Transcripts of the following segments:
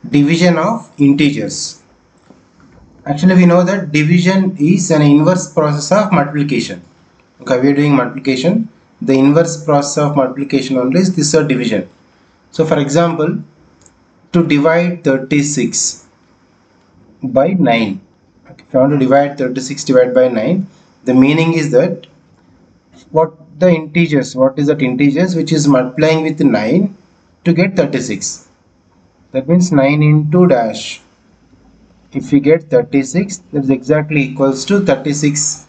division of integers. Actually, we know that division is an inverse process of multiplication. Okay, we are doing multiplication. The inverse process of multiplication only is this division. So, for example, to divide 36 by 9. Okay, if I want to divide 36 divided by 9, the meaning is that what is that integers which is multiplying with 9 to get 36. That means 9 into dash. If we get 36, that is exactly equals to 36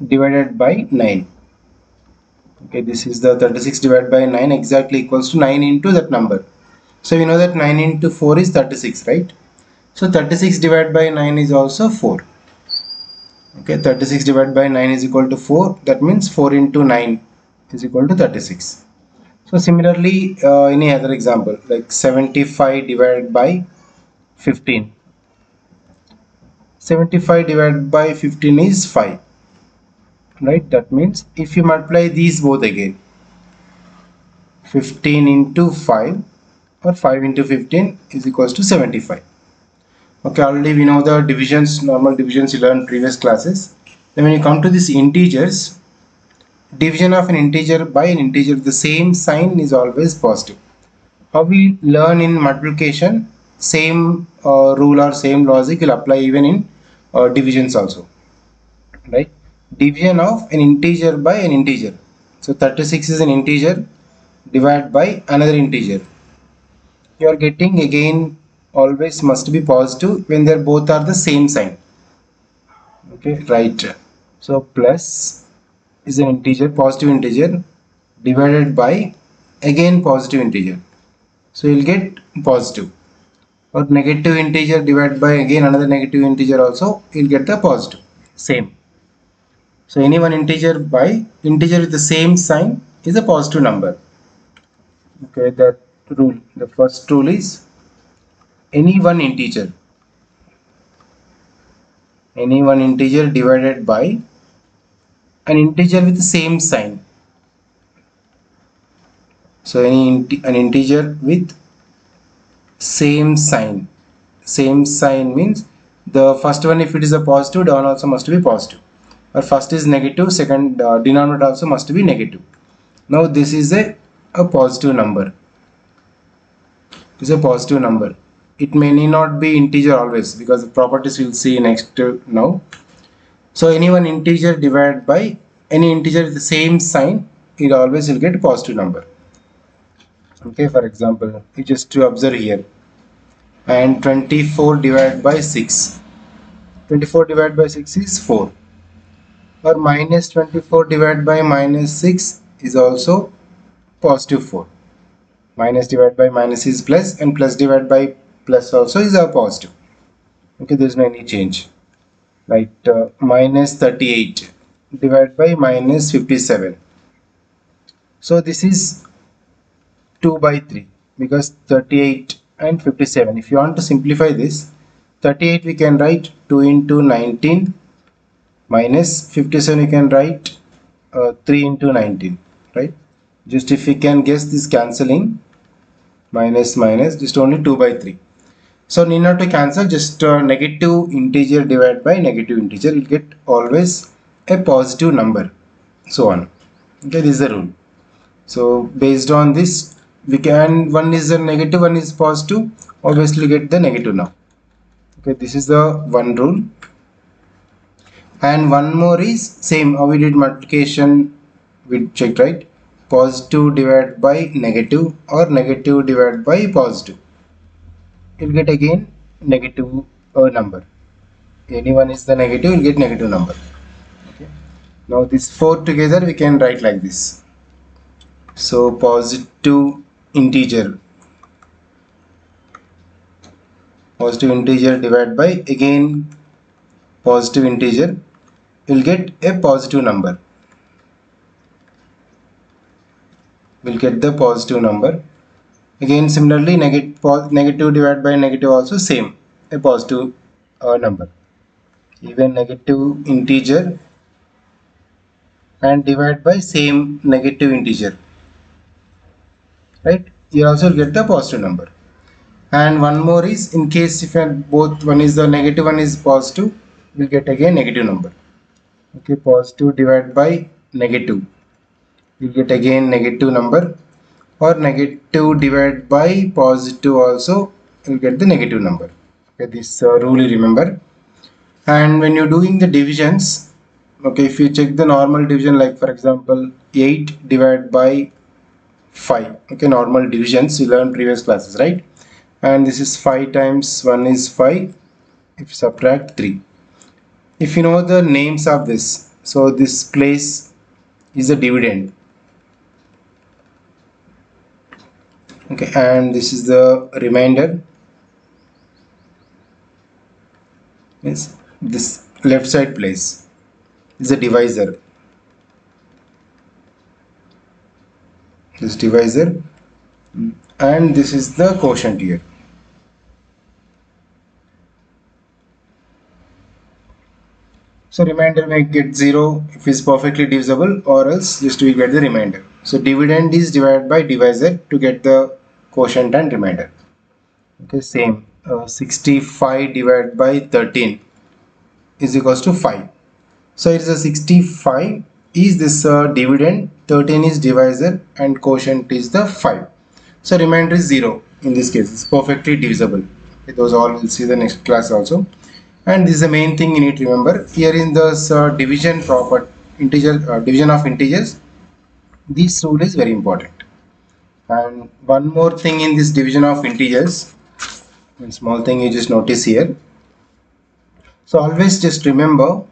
divided by 9. Okay, this is the 36 divided by 9 exactly equals to 9 into that number. So we know that 9 into 4 is 36, right? So 36 divided by 9 is also 4. Okay, 36 divided by 9 is equal to 4. That means 4 into 9 is equal to 36. So similarly, any other example like 75 divided by 15. 75 divided by 15 is 5. Right? That means if you multiply these both again, 15 into 5 or 5 into 15 is equals to 75. Okay, already we know the divisions, normal divisions you learned previous classes. Then when you come to these integers, division of an integer by an integer, the same sign is always positive. How we learn in multiplication, same rule or same logic will apply even in divisions also, right? Division of an integer by an integer. So 36 is an integer divided by another integer. You are getting again always must be positive when they both are the same sign. Okay, right. So plus is an integer, positive integer divided by again positive integer. So you'll get positive. Or negative integer divided by again another negative integer also, you'll get the positive. Same. So any one integer by integer with the same sign is a positive number. Okay, that rule. The first rule is any one integer divided by an integer with the same sign. So an integer with same sign. Same sign means the first one, if it is a positive, down also must be positive. Or first is negative, second denominator also must be negative. Now this is a positive number. This is a positive number. It may need not be integer always because the properties we'll see next now. So any one integer divided by any integer with the same sign, it always will get a positive number. Okay, for example, you just to observe here. And 24 divided by 6. 24 divided by 6 is 4. Or minus 24 divided by minus 6 is also positive 4. Minus divided by minus is plus, and plus divided by plus also is a positive. Okay, there is no any change. Right, minus 38 divided by minus 57. So this is 2 by 3 because 38 and 57. If you want to simplify this, 38 we can write 2 into 19 minus 57 you can write 3 into 19, right? Just if we can guess this cancelling, minus minus, just only 2 by 3. So need not to cancel, just negative integer divided by negative integer, will get always a positive number, so on. Okay, this is the rule. So based on this, we can, one is a negative, one is positive, obviously get the negative now. Okay, this is the one rule. And one more is same how we did multiplication, we checked, right? Positive divided by negative or negative divided by positive, you'll get again negative number. Anyone is the negative, you'll get negative number. Okay, now this 4 together we can write like this. So positive integer divided by again positive integer, you'll get a positive number. We'll get the positive number. Again similarly negative divided by negative also same, a positive number. Even negative integer and divide by same negative integer, right? You also get the positive number. And one more is, in case if both one is the negative, one is positive, we'll get again negative number. Okay, positive divided by negative, we'll get again negative number, or negative divided by positive also, you'll get the negative number. Okay, this rule you remember. And when you're doing the divisions, okay, if you check the normal division, like for example 8 divided by 5, okay, normal divisions you learned previous classes, right? And this is 5 times 1 is 5, if you subtract 3. If you know the names of this, so this place is a dividend, okay, and this is the remainder. Yes, this left side place is a divisor, this divisor, and this is the quotient here. So remainder may get 0 if it's perfectly divisible, or else just we get the remainder. So dividend is divided by divisor to get the quotient and remainder. Okay, same. 65 divided by 13 is equals to 5. So it is a 65 is this dividend, 13 is divisor, and quotient is the 5. So remainder is 0 in this case. It's perfectly divisible. Okay, those all we'll see the next class also. And this is the main thing you need to remember. Here in this division proper integer division of integers, this rule is very important. And one more thing in this division of integers, one small thing you just notice here. So always just remember,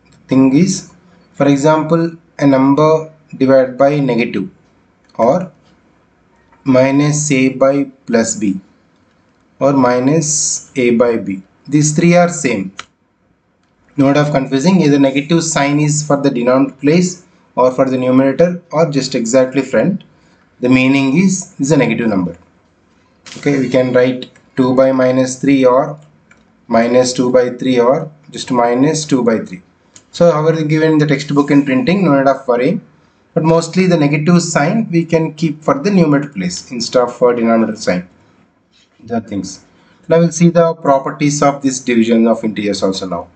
the thing is, for example, a number divided by negative, or minus a by plus b, or minus a by b. These three are same. Note of confusing, either negative sign is for the denominator place or for the numerator, or just exactly front. The meaning is a negative number. Okay, we can write 2 by minus 3, or minus 2 by 3, or just minus 2 by 3. So however given in the textbook and printing, no need of worrying. But mostly the negative sign we can keep for the numerator place instead of for denominator sign. The things. Now we'll see the properties of this division of integers also now.